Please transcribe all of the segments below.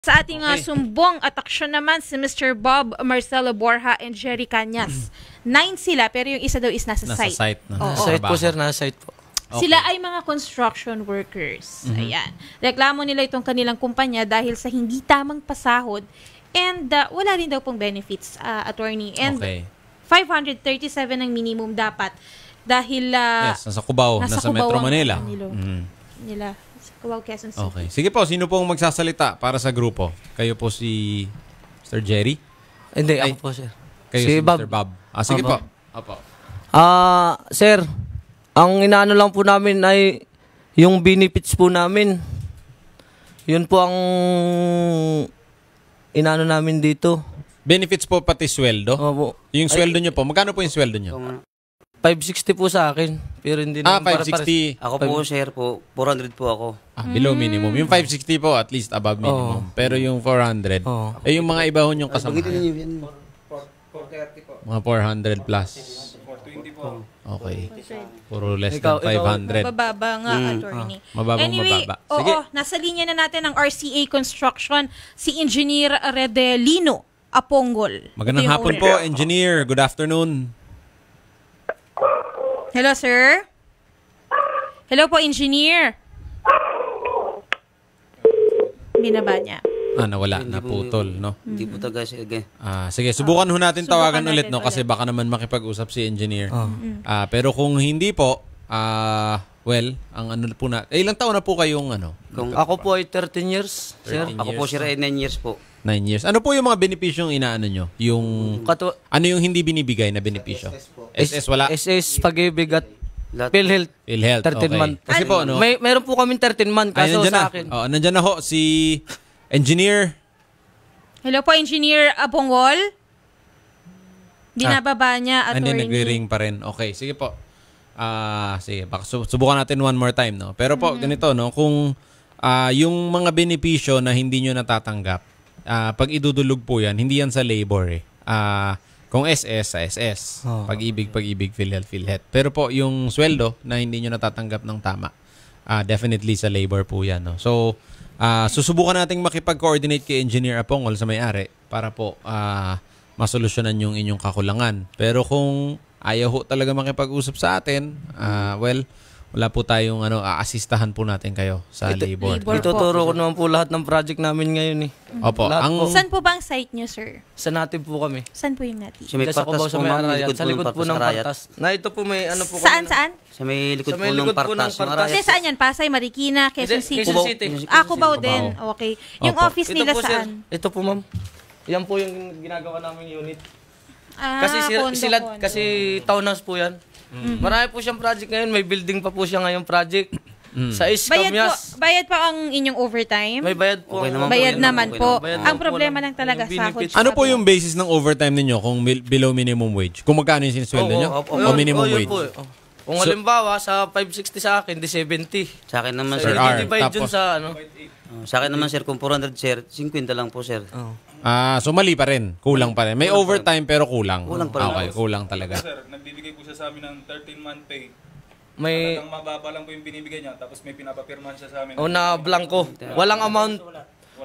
Sa ating sumbong at aksyon naman si Mr. Bob Marcelo Borja and Jerry Cañas. 9 sila pero yung isa daw is nasa site. Nasa site. Nasa site po, sir. Nasa site po. Okay. Sila ay mga construction workers. Ayan. Reklamo nila itong kanilang kumpanya dahil sa hindi tamang pasahod and wala rin daw pong benefits, attorney. And 537 ang minimum dapat dahil yes, nasa Cubao, nasa Metro Manila. Nila. Cubao, Quezon City. Okay. Sige po, sino pong magsasalita para sa grupo? Kayo po si Mr. Jerry? Hindi, ako po, sir. Kayo si Mr. Bob. Sige po. Opo. Sir, ang inaano lang po namin ay yung benefits po namin. Yun po ang inaano namin dito. Benefits po pati sweldo? Opo. Yung sweldo nyo po, magkano po yung sweldo nyo? 560 po sa akin. Pero hindi naman 560. Ako po, sir po, 400 po ako. Below minimum. Yung 560 po, at least above minimum. Pero yung 400, yung mga iba ho yung kasama. Mga 400 plus. 420 po. Okay. Puro less than 500. Mababa nga, attorney. Anyway, Sige. Nasa linya na natin ang RCA Construction, si Engineer Redelino Apongol. Magandang hapon po, Engineer. Good afternoon. Hello, sir. Hello po, Engineer. Binaba niya. Nawala. Naputol, no? Hindi po taga, sige. Sige, subukan ho natin tawagan ulit, no? Kasi baka naman makipag-usap si Engineer. Pero kung hindi po, well, ang ano po na... ilang taon na po kayong ano? Ako po ay 13 years, sir. Ako po, sir, ay 9 years po. 9 years. Ano po yung mga benepisyong inaano nyo? Yung... ano yung hindi binibigay na benepisyo? SS wala? SS, pag-ibig at PhilHealth. PhilHealth, 13 month. Kasi po, no? Meron po kaming 13 month kaso sa akin. Nandyan na ho si Engineer. Hello po, Engineer Apongol. Binababa niya, attorney. Hindi, nagre-ring pa rin. Okay, sige po. Sige, baka subukan natin one more time, no? Pero po, ganito, no? Kung yung mga benepisyo na hindi nyo natatanggap, pag idudulog po yan, hindi yan sa labor eh. Kung SS, sa SS. Pag-ibig, PhilHealth. Pero po, yung sweldo na hindi nyo natatanggap ng tama, definitely sa labor po yan. No? So, susubukan nating makipag-coordinate kay Engineer Apongol sa may-ari para po masolusyonan yung inyong kakulangan. Pero kung ayaw ho talaga makipag-usap sa atin, well, wala po tayong aasistahan po natin kayo sa labor. Ituturo ko naman po lahat ng project namin ngayon eh. Opo. Saan po ba ang site nyo, sir? Sa native po kami. Saan po yung native? Sa may partas po, ma'am. Sa likod po ng partas. Na ito po may ano po kami. Saan? Sa may likod po ng partas. Kasi saan yan? Pasay, Marikina, Quezon City? Cubao din. Okay. Yung office nila saan? Ito po, ma'am. Yan po yung ginagawa namin unit. Kasi townhouse po yan. Marami po siyang project ngayon. May building pa po siya ngayong project. Sa Iscamias. Bayad pa ang inyong overtime? May bayad po. Bayad naman po. Ang problema lang talaga sahod. Ano po yung basis ng overtime ninyo kung below minimum wage? Kung magkano yung sinesweldo nyo? O minimum wage? Kung halimbawa, sa 560 sa akin, di 70. Sa akin naman, sir. Divide dun sa ano. Sa akin naman, sir, kung 400, sir, 50 lang po, sir. So mali pa rin. Kulang pa rin. May overtime pero kulang. Kulang pa rin. Okay, kulang talaga. Sir, nagbibigay po siya sa amin ng 13-month pay. May talagang mababa lang po yung binibigay niya. Tapos may pinapapirman siya sa amin. na blanco. Walang amount.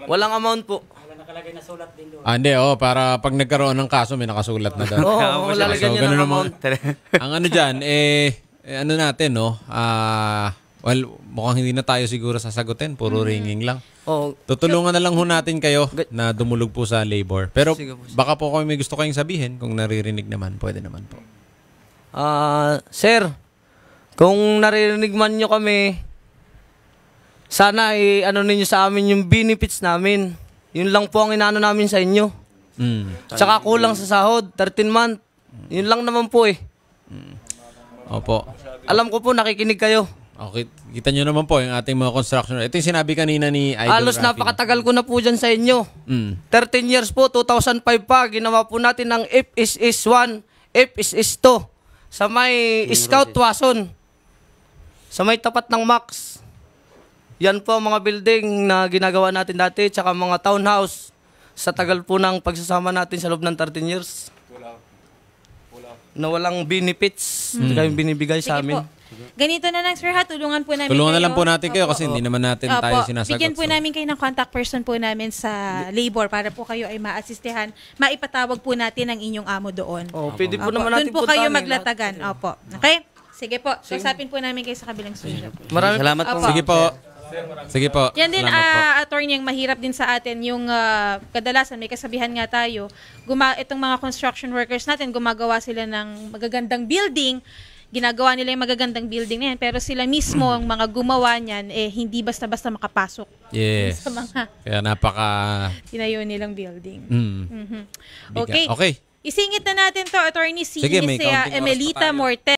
Walang amount po. Nakalagay na sulat din doon. Hindi, para pag nagkaroon ng kaso, may nakasulat na doon. Lalagyan niya ng amount. Ang ano dyan, ano natin, no? Well, mukhang hindi na tayo siguro sasagutin. Puro ringing lang. Tutulungan na lang ho natin kayo na dumulog po sa labor. Pero baka po kung may gusto kayong sabihin, kung naririnig naman, pwede naman po. Sir, kung naririnig man nyo kami, sana ano ninyo sa amin yung benefits namin. Yun lang po ang inaano namin sa inyo. Tsaka kulang sa sahod, 13 month. Yun lang naman po eh. Opo. Alam ko po, nakikinig kayo. Okay, kita nyo naman po yung ating mga construction. Ito yung sinabi kanina ni Idol Halos napakatagal ko na po dyan sa inyo. 13 years po, 2005 pa, ginawa po natin ng FSS 1, FSS 2 sa may Scout Wason. Sa may tapat ng Max. Yan po ang mga building na ginagawa natin dati, tsaka mga townhouse sa tagal po ng pagsasama natin sa loob ng 13 years. na walang benefits na kayong binibigay sa Sige amin. po. Ganito na lang, sir, ha? Tulungan po namin Tulungan na kayo. lang po natin kayo kasi Opo. hindi naman natin Opo. tayo sinasagot. Bigyan po So, namin kayo ng contact person po namin sa labor para po kayo ay maasistehan. Maipatawag po natin ang inyong amo doon. Oh, pwede po Opo. naman natin Doon po kayo puntahan eh, maglatagan. Opo. Okay? Sige po. Susapin po namin kayo sa kabilang studio. Maraming Salamat po. Opo. sige po. Sige po. Yan din, Salamat po. attorney, ang mahirap din sa atin, yung kadalasan, may kasabihan nga tayo, itong mga construction workers natin, gumagawa sila ng magagandang building, ginagawa nila yung magagandang building na yan, pero sila mismo, ang mga gumawa niyan, hindi basta-basta makapasok Yes. sa mga Kaya napaka... tinayo nilang building. Mm. Okay. Okay. Isingit na natin to, attorney, si Sige, may Miss counting oras pa Emelita tayo. Morte.